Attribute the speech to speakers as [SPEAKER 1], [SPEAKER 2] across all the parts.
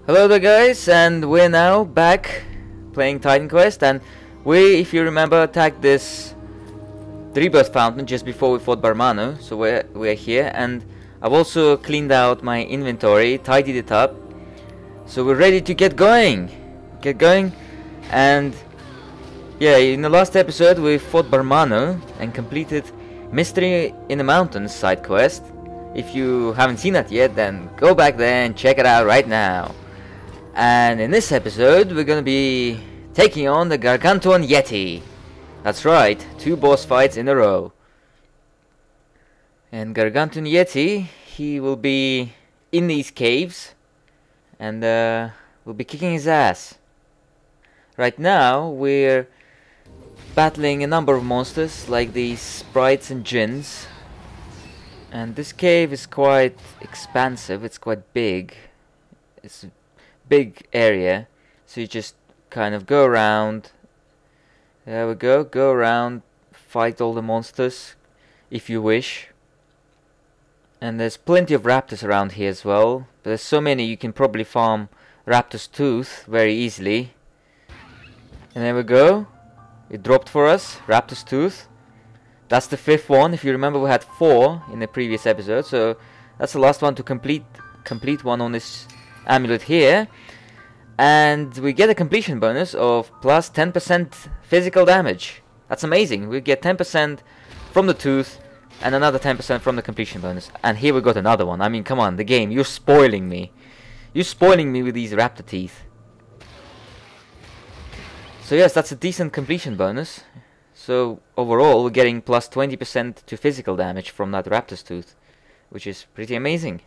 [SPEAKER 1] Hello there guys, and we're now back playing Titan Quest, and we, if you remember, attacked this rebirth fountain just before we fought Barmano, so we're here, and I've also cleaned out my inventory, tidied it up, so we're ready to get going, and yeah, in the last episode we fought Barmano and completed Mystery in the Mountains side quest. If you haven't seen that yet, then go back there and check it out right now. And in this episode, we're gonna be taking on the Gargantuan Yeti. That's right, 2 boss fights in a row. And Gargantuan Yeti, he will be in these caves, and we'll be kicking his ass. Right now, we're battling a number of monsters, like these sprites and djinns. And this cave is quite expansive, it's quite big. It's big area, so you just kind of go around. There we go around, fight all the monsters if you wish. And there's plenty of raptors around here as well, but there's so many you can probably farm Raptor's Tooth very easily. And there we go, it dropped for us, Raptor's Tooth. That's the 5th one. If you remember, we had 4 in the previous episode, so that's the last one to complete one on this amulet here, and we get a completion bonus of plus 10% physical damage. That's amazing. We get 10% from the tooth and another 10% from the completion bonus, and here we got another one. I mean, come on, the game, you're spoiling me with these raptor teeth. So yes, that's a decent completion bonus. So overall we're getting plus 20% to physical damage from that raptor's tooth, which is pretty amazing.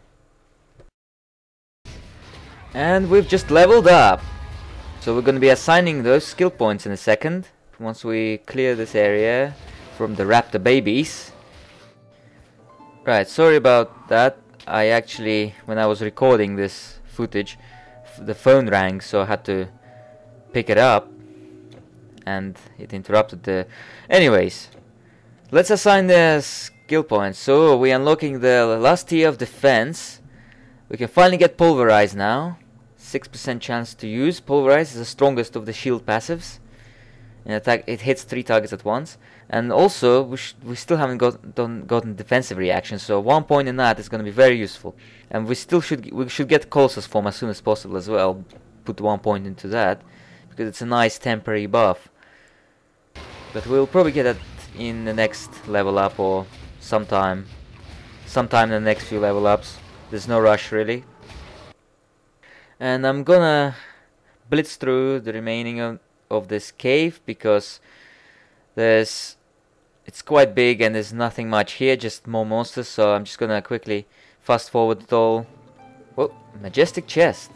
[SPEAKER 1] And we've just leveled up, so we're going to be assigning those skill points in a second, once we clear this area from the raptor babies. Right, sorry about that. I actually, when I was recording this footage, the phone rang, so I had to pick it up, and it interrupted the... Anyways, let's assign the skill points. So we're unlocking the last tier of defense. We can finally get Pulverize now. 6% chance to use. Pulverize is the strongest of the shield passives. In attack, it hits 3 targets at once. And also, we still haven't gotten defensive reaction, so 1 point in that is going to be very useful. And we should get Colossus form as soon as possible as well. Put 1 point into that, because it's a nice temporary buff. But we'll probably get that in the next level up, or sometime in the next few level ups. There's no rush really. And I'm gonna blitz through the remaining of this cave, because it's quite big and there's nothing much here, just more monsters, so I'm just gonna quickly fast forward it all. Whoa, majestic chest.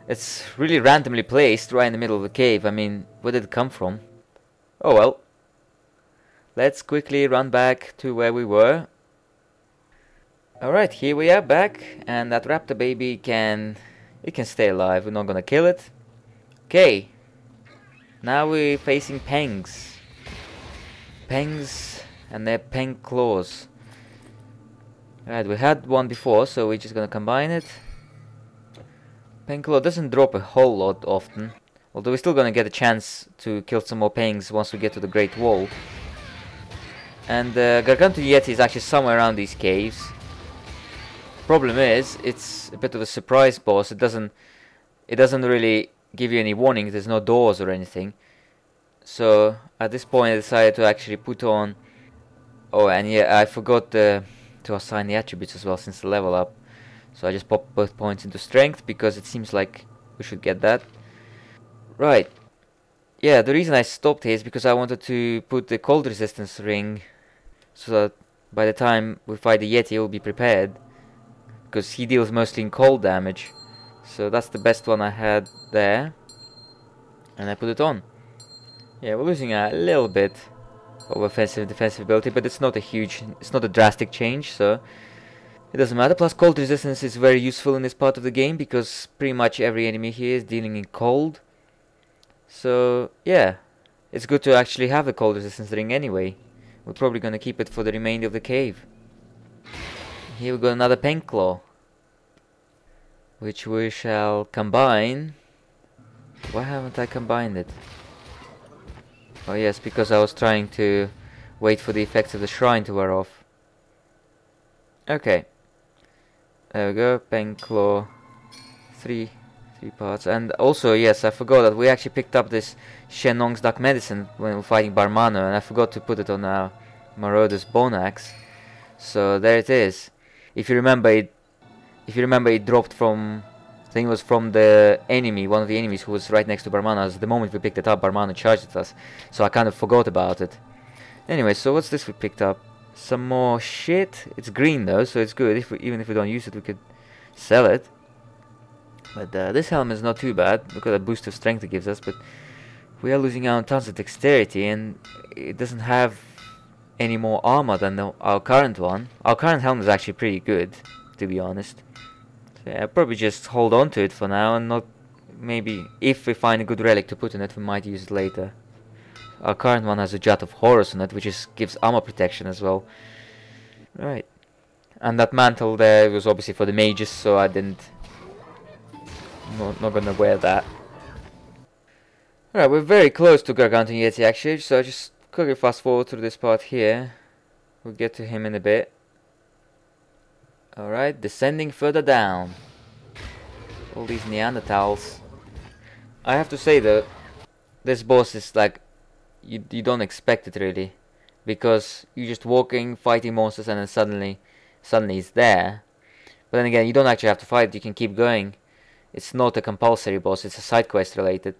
[SPEAKER 1] It's really randomly placed right in the middle of the cave. I mean, where did it come from? Oh well. Let's quickly run back to where we were. Alright, here we are back, and that raptor baby can stay alive. We're not gonna kill it. Okay, now we're facing Pengs. Pengs and their Peng claws. Alright, we had one before, so we're just gonna combine it. Peng claw doesn't drop a whole lot often, although we're still gonna get a chance to kill some more Pengs once we get to the Great Wall. And Gargantuan Yeti is actually somewhere around these caves. Problem is, it's a bit of a surprise boss. It doesn't really give you any warning. There's no doors or anything. So at this point I decided to actually put on... Oh, and yeah, I forgot to assign the attributes as well since the level up. So I just popped both points into strength, because it seems like we should get that. Right. Yeah, the reason I stopped here is because I wanted to put the cold resistance ring, so that by the time we fight the Yeti, we'll be prepared. Because he deals mostly in cold damage. So that's the best one I had there. And I put it on. Yeah, we're losing a little bit of offensive and defensive ability, but it's not a drastic change, so it doesn't matter. Plus cold resistance is very useful in this part of the game, because pretty much every enemy here is dealing in cold. So yeah, it's good to actually have the cold resistance ring anyway. We're probably gonna keep it for the remainder of the cave. Here we got another Peng Claw. which we shall combine. Why haven't I combined it? Oh yes, because I was trying to wait for the effects of the shrine to wear off. Okay. There we go, Pen Claw. Three parts. And also, yes, I forgot that we actually picked up this Shenong's Dark Medicine when we were fighting Barmano, and I forgot to put it on our Marauder's Bone Axe. So there it is. If you remember it dropped from, I think it was from the enemy, one of the enemies who was right next to Barmano. The moment we picked it up, Barmano charged at us, so I kind of forgot about it. Anyway, so what's this we picked up? Some more shit. It's green though, so it's good. Even if we don't use it, we could sell it. But this helmet is not too bad. Look at the boost of strength it gives us, but we are losing out on tons of dexterity, and it doesn't have any more armor than our current one. Our current helmet is actually pretty good, to be honest. So yeah, I'll probably just hold on to it for now, and not, maybe if we find a good relic to put in it, we might use it later. Our current one has a Jet of Horus on it, which gives armor protection as well. Right. And that mantle there was obviously for the mages, so I didn't... Not gonna wear that. Alright, we're very close to Gargantuan Yeti actually, so just quickly fast forward through this part here. We'll get to him in a bit. Alright, descending further down. All these Neanderthals. I have to say though, this boss is like, you don't expect it really. Because you're just walking, fighting monsters, and then suddenly it's there. But then again, you don't actually have to fight, you can keep going. It's not a compulsory boss, it's a side quest related.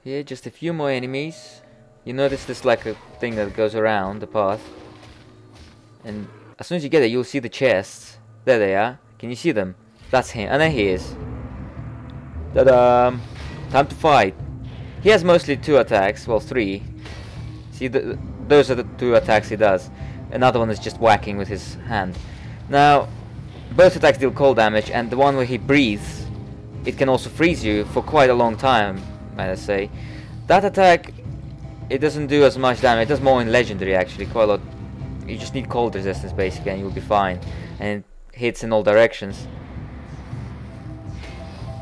[SPEAKER 1] Here, just a few more enemies. You notice there's like a thing that goes around the path. And as soon as you get it, you'll see the chests. There they are. Can you see them? That's him. And there he is. Ta-da! Time to fight. He has mostly 2 attacks. Well, 3. See, those are the 2 attacks he does. Another one is just whacking with his hand. Now, both attacks deal cold damage, and the one where he breathes, it can also freeze you for quite a long time, might I say. That attack, it doesn't do as much damage. It does more in Legendary actually, quite a lot. You just need cold resistance basically and you'll be fine. And it hits in all directions.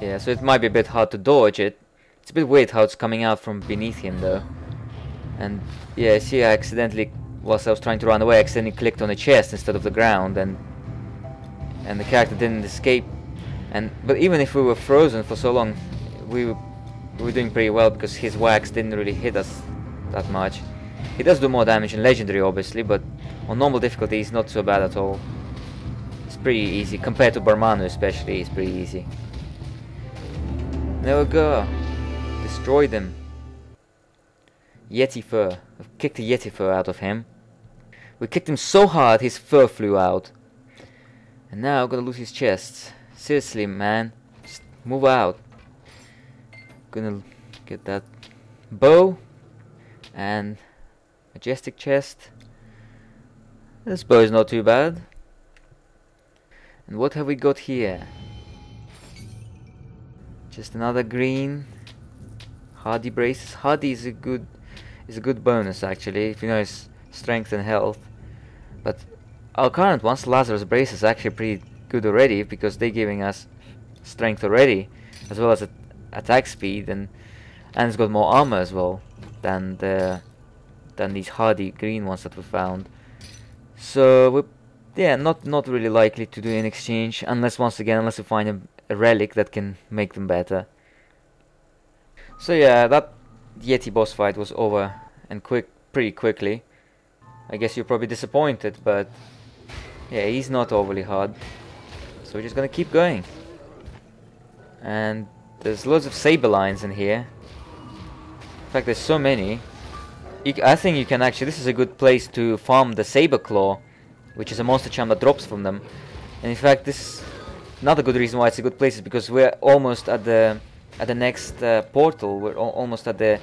[SPEAKER 1] Yeah, so it might be a bit hard to dodge it. It's a bit weird how it's coming out from beneath him though. And yeah, see, I accidentally, whilst I was trying to run away, I accidentally clicked on the chest instead of the ground, and the character didn't escape. But even if we were frozen for so long, we were doing pretty well because his whacks didn't really hit us that much. He does do more damage in Legendary obviously, but on normal difficulty he's not so bad at all. It's pretty easy, compared to Barmano especially, it's pretty easy. There we go. Destroy them. Yeti fur. I've kicked the Yeti fur out of him. We kicked him so hard his fur flew out. And now I'm gonna lose his chest. Seriously, man. Just move out. Gonna get that bow. And majestic chest. This bow is not too bad. And what have we got here? Just another green. Hardy braces. Hardy is a good bonus actually, if you know his strength and health. But our current ones, Lazarus braces, are actually pretty good already because they're giving us strength already, as well as attack speed, and it's got more armor as well than these hardy green ones that we found. So we're, yeah, not really likely to do an exchange unless we find a relic that can make them better. So yeah, that Yeti boss fight was over and pretty quickly. I guess you're probably disappointed, but yeah, he's not overly hard. So we're just gonna keep going. And there's loads of saber lines in here. In fact, there's so many. I think you can actually, this is a good place to farm the saber claw, which is a monster charm that drops from them. And in fact, this is another good reason why it's a good place is because we're almost at the next portal. We're almost at the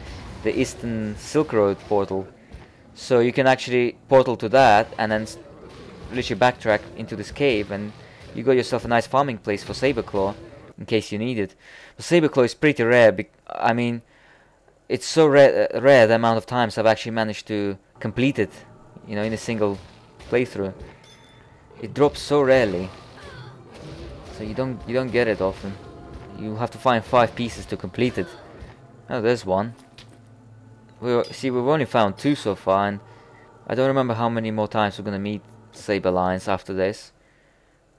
[SPEAKER 1] Eastern Silk Road portal. So you can actually portal to that and then literally backtrack into this cave, and you got yourself a nice farming place for Saberclaw in case you need it. But Saberclaw is pretty rare. I mean, it's so rare the amount of times I've actually managed to complete it, you know, in a single playthrough. It drops so rarely. So you don't get it often. You have to find 5 pieces to complete it. Oh, there's one. We've only found 2 so far, and I don't remember how many more times we're gonna meet saber lions after this.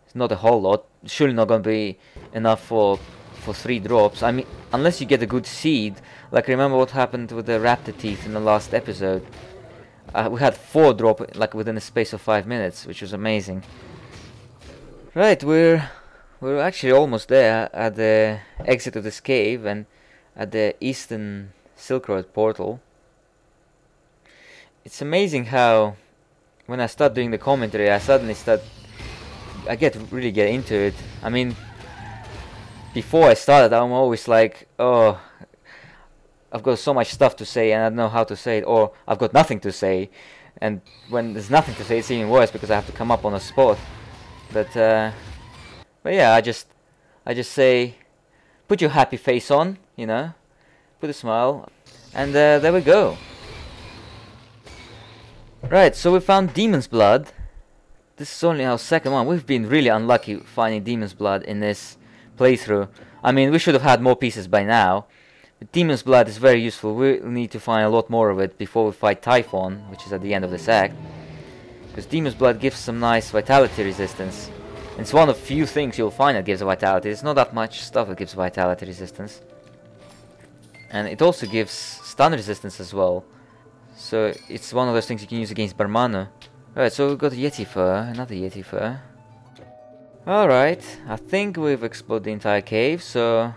[SPEAKER 1] It's not a whole lot. Surely not gonna be enough for 3 drops. I mean, unless you get a good seed. Like, remember what happened with the raptor teeth in the last episode? We had 4 drop like within a space of 5 minutes, which was amazing. Right, we're actually almost there at the exit of this cave and at the Eastern Silk Road portal. It's amazing how when I start doing the commentary, I really get into it. I mean, before I started, I'm always like, oh, I've got so much stuff to say and I don't know how to say it, or I've got nothing to say. And when there's nothing to say, it's even worse because I have to come up on a spot. But yeah, I just say, put your happy face on, you know, put a smile, and there we go. Right, so we found Demon's Blood. This is only our second one. We've been really unlucky finding Demon's Blood in this playthrough. I mean, we should have had more pieces by now. But Demon's Blood is very useful. We need to find a lot more of it before we fight Typhon, which is at the end of this act. Because Demon's Blood gives some nice vitality resistance. And it's one of few things you'll find that gives vitality. There's not that much stuff that gives vitality resistance. And it also gives stun resistance as well. So it's one of those things you can use against Barmano. Alright, so we've got a Yeti fur, another Yeti fur. Alright, I think we've explored the entire cave, so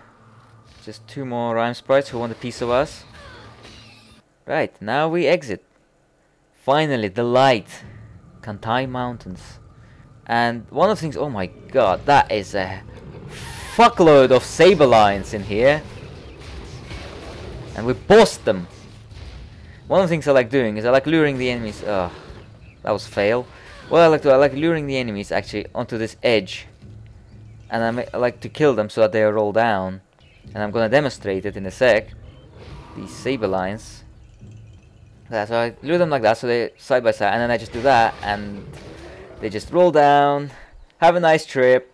[SPEAKER 1] just 2 more rhyme sprites who want a piece of us. Right, now we exit. Finally, the light. Kantai Mountains. And one of the things, oh my god, that is a fuckload of saber lions in here. And we bossed them. One of the things I like doing is I like luring the enemies. Ugh, that was fail. What I like to do, I like luring the enemies actually onto this edge. And I like to kill them so that they roll down. And I'm gonna demonstrate it in a sec. These saber lions. So I lure them like that, so they side by side, and then I just do that, and they just roll down. Have a nice trip.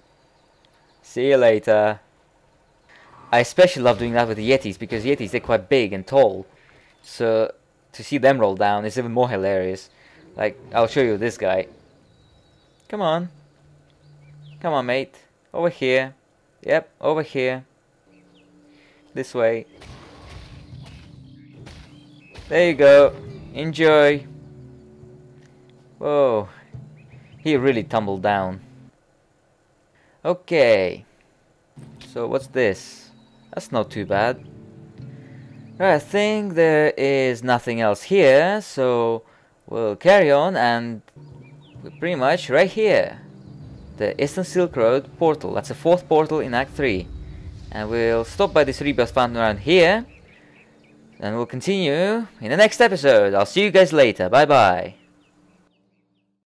[SPEAKER 1] See you later. I especially love doing that with the Yetis, because Yetis, they're quite big and tall. So to see them roll down is even more hilarious. Like, I'll show you this guy. Come on. Come on, mate. Over here. Yep, over here. This way. There you go. Enjoy. Whoa. He really tumbled down. Okay. So what's this? That's not too bad. I think there is nothing else here, so we'll carry on, and we're pretty much right here. The Eastern Silk Road portal. That's the 4th portal in Act 3. And we'll stop by this rebirth fountain around here. And we'll continue in the next episode. I'll see you guys later. Bye bye.